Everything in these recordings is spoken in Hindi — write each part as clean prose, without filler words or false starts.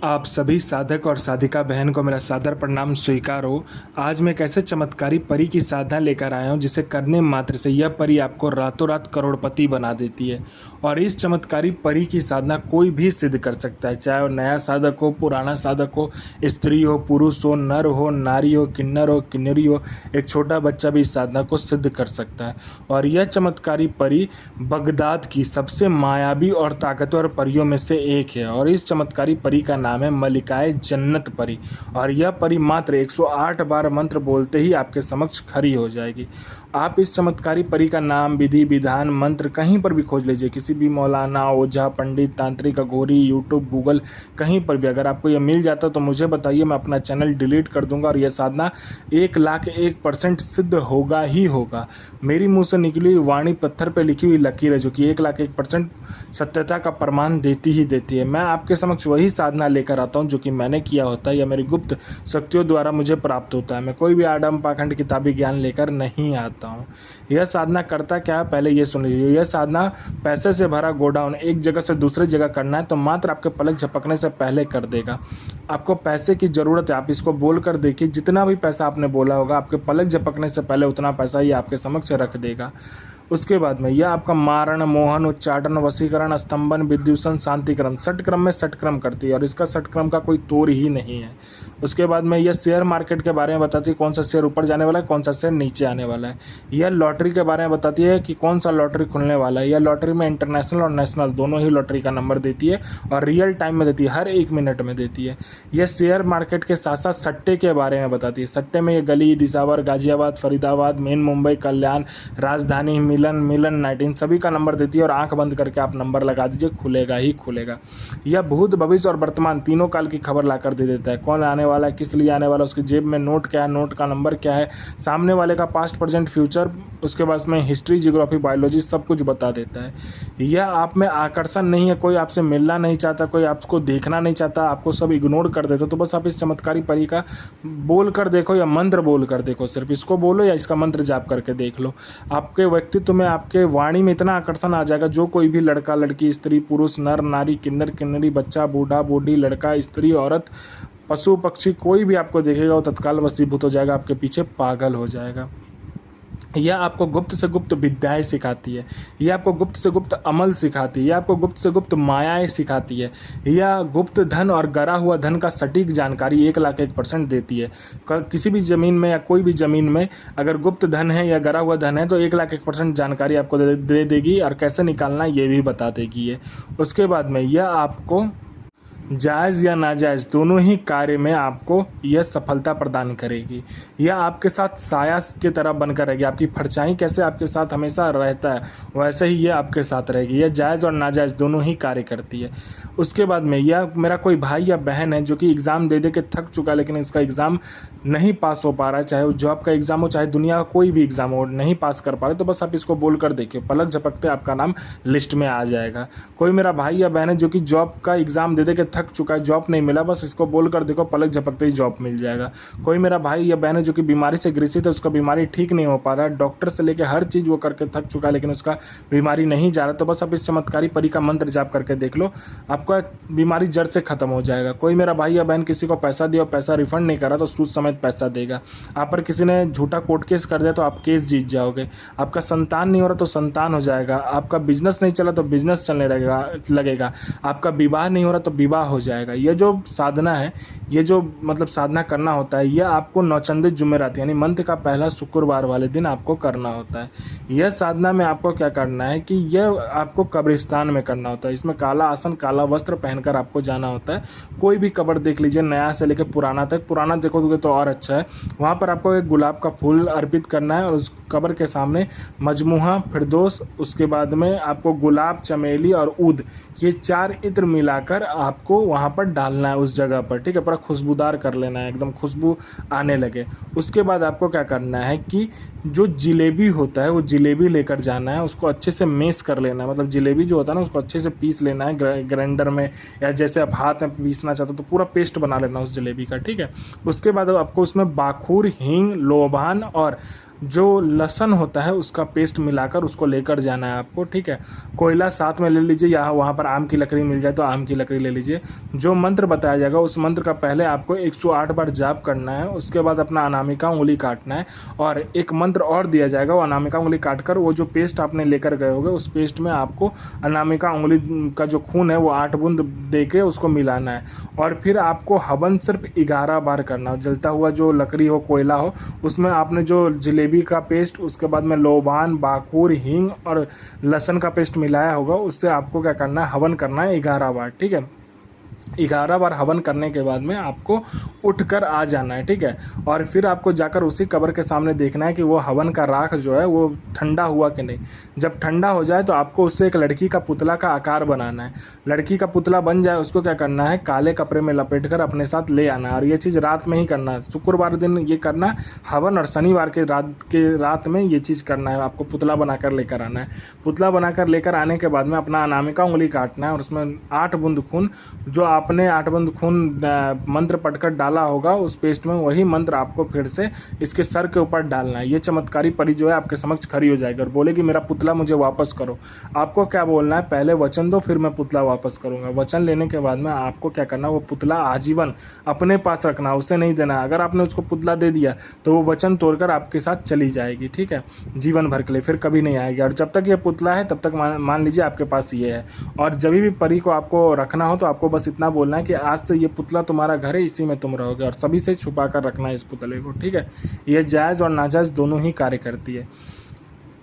आप सभी साधक और साधिका बहन को मेरा सादर प्रणाम स्वीकार हो। आज मैं एक ऐसे चमत्कारी परी की साधना लेकर आया हूँ जिसे करने मात्र से यह परी आपको रातों रात करोड़पति बना देती है। और इस चमत्कारी परी की साधना कोई भी सिद्ध कर सकता है, चाहे वो नया साधक हो, पुराना साधक हो, स्त्री हो, पुरुष हो, नर हो, नारी हो, किन्नर हो, किन्नरी हो, एक छोटा बच्चा भी इस साधना को सिद्ध कर सकता है। और यह चमत्कारी परी बगदाद की सबसे मायावी और ताकतवर परियों में से एक है। और इस चमत्कारी परी का नाम है मलिकाए जन्नत परी। और यह परी मात्र 108 बार मंत्र बोलते ही आपके समक्ष खड़ी हो जाएगी। आप इस चमत्कारी परी का नाम, विधि विधान, मंत्र कहीं पर भी खोज लीजिए, किसी भी मौलाना, ओझा, पंडित, तांत्रिक, अघोरी, यूट्यूब, गूगल, कहीं पर भी अगर आपको यह मिल जाता तो मुझे बताइए, मैं अपना चैनल डिलीट कर दूंगा। और यह साधना 1,01% सिद्ध होगा ही होगा। मेरी मुंह से निकली हुई वाणी पत्थर पर लिखी हुई लकीर है जो कि 1,01% सत्यता का प्रमाण देती ही देती है। मैं आपके समक्ष वही साधना लेकर आता हूँ जो कि मैंने किया होता है या मेरी गुप्त शक्तियों द्वारा मुझे प्राप्त होता है। मैं कोई भी आडम पाखंड किताबी ज्ञान लेकर नहीं आता हूँ। यह साधना करता क्या है, पहले ये सुन लीजिए। यह साधना पैसे से भरा गोडाउन एक जगह से दूसरी जगह करना है तो मात्र आपके पलक झपकने से पहले कर देगा। आपको पैसे की ज़रूरत है, आप इसको बोल कर देखिए, जितना भी पैसा आपने बोला होगा आपके पलक झपकने से पहले उतना पैसा ये आपके समक्ष रख देगा। उसके बाद में यह आपका मारण, मोहन, उच्चाटन, वशीकरण, स्तंभन, विद्युषण, शांतिक्रम, षटक्रम में षटक्रम करती है और इसका षटक्रम का कोई तोड़ ही नहीं है। उसके बाद में यह शेयर मार्केट के बारे में बताती है, कौन सा शेयर ऊपर जाने वाला है, कौन सा शेयर नीचे आने वाला है। यह लॉटरी के बारे में बताती है कि कौन सा लॉटरी खुलने वाला है। यह लॉटरी में इंटरनेशनल और नेशनल दोनों ही लॉटरी का नंबर देती है और रियल टाइम में देती है, हर 1 मिनट में देती है। यह शेयर मार्केट के साथ साथ सट्टे के बारे में बताती है। सट्टे में ये गली, दिसावर, गाजियाबाद, फरीदाबाद, मेन मुंबई, कल्याण, राजधानी, मिलन नाइट, इन सभी का नंबर देती है। और आंख बंद करके आप नंबर लगा दीजिए, खुलेगा ही खुलेगा। यह भूत, भविष्य और वर्तमान तीनों काल की खबर लाकर दे देता है। कौन आने वाला है, किस लिए आने वाला है, उसकी जेब में नोट क्या है, नोट का नंबर क्या है, सामने वाले का पास्ट, प्रेजेंट, फ्यूचर, उसके बाद में हिस्ट्री, जियोग्राफी, बायोलॉजी सब कुछ बता देता है। यह आप में आकर्षण नहीं है, कोई आपसे मिलना नहीं चाहता, कोई आपको देखना नहीं चाहता, आपको सब इग्नोर कर देता, तो बस आप इस चमत्कारी परी का बोल कर देखो या मंत्र बोल कर देखो। सिर्फ इसको बोलो या इसका मंत्र जाप करके देख लो। आपके व्यक्तित्व में, आपके वाणी में इतना आकर्षण आ जाएगा, जो कोई भी लड़का, लड़की, स्त्री, पुरुष, नर, नारी, किन्नर, किन्नरी, बच्चा, बूढ़ा, बूढ़ी, लड़का, स्त्री, औरत, पशु, पक्षी, कोई भी आपको देखेगा वो तत्काल वशीभूत हो जाएगा, आपके पीछे पागल हो जाएगा। यह आपको गुप्त से गुप्त विद्याएं सिखाती है, यह आपको गुप्त से गुप्त अमल सिखाती है, यह आपको गुप्त से गुप्त मायाएं सिखाती है, यह गुप्त धन और गरा हुआ धन का सटीक जानकारी 1,01% देती है। किसी भी ज़मीन में या कोई भी ज़मीन में अगर गुप्त धन है या गरा हुआ धन है तो 1,01% जानकारी आपको दे देगी और कैसे निकालना ये भी बता देगी ये। उसके बाद में यह आपको जायज़ या नाजायज़ दोनों ही कार्य में आपको यह सफलता प्रदान करेगी। यह आपके साथ साया की तरह बनकर रहेगी। आपकी परछाई कैसे आपके साथ हमेशा रहता है वैसे ही यह आपके साथ रहेगी। यह जायज़ और नाजायज़ दोनों ही कार्य करती है। उसके बाद में यह मेरा कोई भाई या बहन है जो कि एग्ज़ाम दे दे के थक चुका है लेकिन इसका एग्ज़ाम नहीं पास हो पा रहा है, चाहे वो जॉब का एग्ज़ाम हो, चाहे दुनिया का कोई भी एग्ज़ाम हो, नहीं पास कर पा रहे, तो बस आप इसको बोल कर देखिए, पलक झपकते आपका नाम लिस्ट में आ जाएगा। कोई मेरा भाई या बहन है जो कि जॉब का एग्ज़ाम दे दे के थक चुका है, जॉब नहीं मिला, बस इसको बोल कर देखो, पलक झपकते ही जॉब मिल जाएगा। कोई मेरा भाई या बहन है जो कि बीमारी से ग्रसित है, उसका बीमारी ठीक नहीं हो पा रहा है, डॉक्टर से लेकर हर चीज़ वो करके थक चुका है लेकिन उसका बीमारी नहीं जा रहा, तो बस आप इस चमत्कारी परी का मंत्र जाप करके देख लो, आपका बीमारी जड़ से खत्म हो जाएगा। कोई मेरा भाई या बहन किसी को पैसा दिया और पैसा रिफंड नहीं करा तो सूद समेत पैसा देगा। आप पर किसी ने झूठा कोर्ट केस कर दिया तो आप केस जीत जाओगे। आपका संतान नहीं हो रहा तो संतान हो जाएगा। आपका बिजनेस नहीं चला तो बिजनेस चलने लगेगा। आपका विवाह नहीं हो रहा तो विवाह हो जाएगा। यह जो साधना है, ये जो मतलब साधना करना होता है, यह आपको नौचंदे जुमेरात यानी मंथ का पहला शुक्रवार वाले दिन आपको करना होता है। यह साधना में आपको क्या करना है कि यह आपको कब्रिस्तान में करना होता है। इसमें काला आसन, काला वस्त्र पहनकर आपको जाना होता है। कोई भी कब्र देख लीजिए, नया से लेकर पुराना तक, पुराना देखोगे तो और अच्छा है। वहाँ पर आपको एक गुलाब का फूल अर्पित करना है और उस कब्र के सामने मजमुहा, फिरदौस, उसके बाद में आपको गुलाब, चमेली और ऊद, ये 4 इत्र मिलाकर आपको वहाँ पर डालना है उस जगह पर, ठीक है। पूरा खुशबूदार कर लेना है, एकदम खुशबू आने लगे। उसके बाद आपको क्या करना है कि जो जिलेबी होता है वो जिलेबी लेकर जाना है, उसको अच्छे से मेस कर लेना है। मतलब जिलेबी जो होता है ना उसको अच्छे से पीस लेना है ग्राइंडर में, या जैसे आप हाथ में पीसना चाहते हो तो पूरा पेस्ट बना लेना उस जलेबी का, ठीक है। उसके बाद आपको उसमें बाखूर, हींग, लोबान और जो लहसुन होता है उसका पेस्ट मिलाकर उसको लेकर जाना है आपको, ठीक है। कोयला साथ में ले लीजिए, या वहाँ पर आम की लकड़ी मिल जाए तो आम की लकड़ी ले लीजिए। जो मंत्र बताया जाएगा उस मंत्र का पहले आपको 108 बार जाप करना है, उसके बाद अपना अनामिका उंगली काटना है, और एक मंत्र और दिया जाएगा, वो अनामिका उंगली काटकर वो जो पेस्ट आपने लेकर गए होगे उस पेस्ट में आपको अनामिका उंगली का जो खून है वो 8 बूंद दे के उसको मिलाना है। और फिर आपको हवन सिर्फ 11 बार करना है। जलता हुआ जो लकड़ी हो, कोयला हो, उसमें आपने जो जलेबी का पेस्ट, उसके बाद में लोबान, बाकुर, हींग और लहसुन का पेस्ट मिलाया होगा, उससे आपको क्या करना है, हवन करना है 11 बार, ठीक है। 11 बार हवन करने के बाद में आपको उठकर आ जाना है, ठीक है। और फिर आपको जाकर उसी कब्र के सामने देखना है कि वो हवन का राख जो है वो ठंडा हुआ कि नहीं। जब ठंडा हो जाए तो आपको उससे एक लड़की का पुतला का आकार बनाना है। लड़की का पुतला बन जाए उसको क्या करना है, काले कपड़े में लपेटकर अपने साथ ले आना है। और ये चीज़ रात में ही करना है, शुक्रवार दिन ये करना है हवन, और शनिवार के रात में ये चीज़ करना है। आपको पुतला बनाकर लेकर आना है। पुतला बनाकर लेकर आने के बाद में अपना अनामिका उंगली काटना है, और उसमें 8 बूंद खून, जो आपने 8 बूंद खून मंत्र पढ़कर डाला होगा उस पेस्ट में, वही मंत्र आपको फिर से इसके सर के ऊपर डालना है। ये चमत्कारी परी जो है आपके समक्ष खड़ी हो जाएगी और बोलेगी मेरा पुतला मुझे वापस करो। आपको क्या बोलना है, पहले वचन दो फिर मैं पुतला वापस करूंगा। वचन लेने के बाद में आपको क्या करना है, वो पुतला आजीवन अपने पास रखना, उसे नहीं देना। अगर आपने उसको पुतला दे दिया तो वो वचन तोड़कर आपके साथ चली जाएगी, ठीक है, जीवन भर के लिए, फिर कभी नहीं आएगी। और जब तक ये पुतला है तब तक मान लीजिए आपके पास ये है। और जब भी परी को आपको रखना हो तो आपको बस इतना बोलना है कि आज से ये पुतला तुम्हारा घर है, इसी में तुम रहोगे, और सभी से छुपा कर रखना है इस पुतले को, ठीक है। ये जायज़ और नाजायज़ दोनों ही कार्य करती है।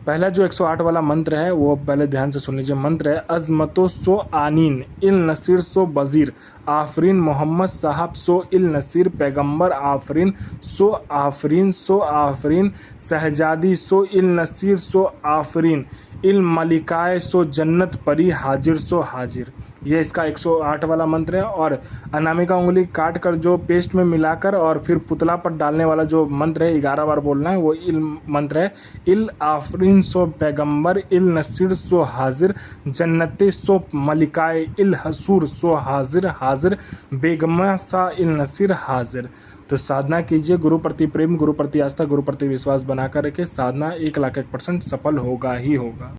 पहला जो 108 वाला मंत्र है वो पहले ध्यान से सुन लीजिए। मंत्र है अज़मतो सो आनीन इल नसीर सो बज़ीर आफरीन मोहम्मद साहब सो इल नसीर पैगंबर आफरीन सो आफरीन सो आफरीन शहजादी सो इल नसीर सो आफरीन इल मलिकाए सो जन्नत परी हाजिर सो हाजिर। ये इसका 108 वाला मंत्र है। और अनामिका उंगली काट कर जो पेस्ट में मिलाकर और फिर पुतला पर डालने वाला जो मंत्र है 11 बार बोलना है, वो इल मंत्र है इल आफरीन सो पैगंबर इल नसीर सो हाजिर जन्नते सो मलिकाए इल हसूर सो हाजिर हाजिर बेगमा सा इल नसीर हाजिर। तो साधना कीजिए, गुरु प्रति प्रेम, गुरु प्रति आस्था, गुरु प्रति विश्वास बनाकर रखें। साधना 1,01,000% सफल होगा ही होगा।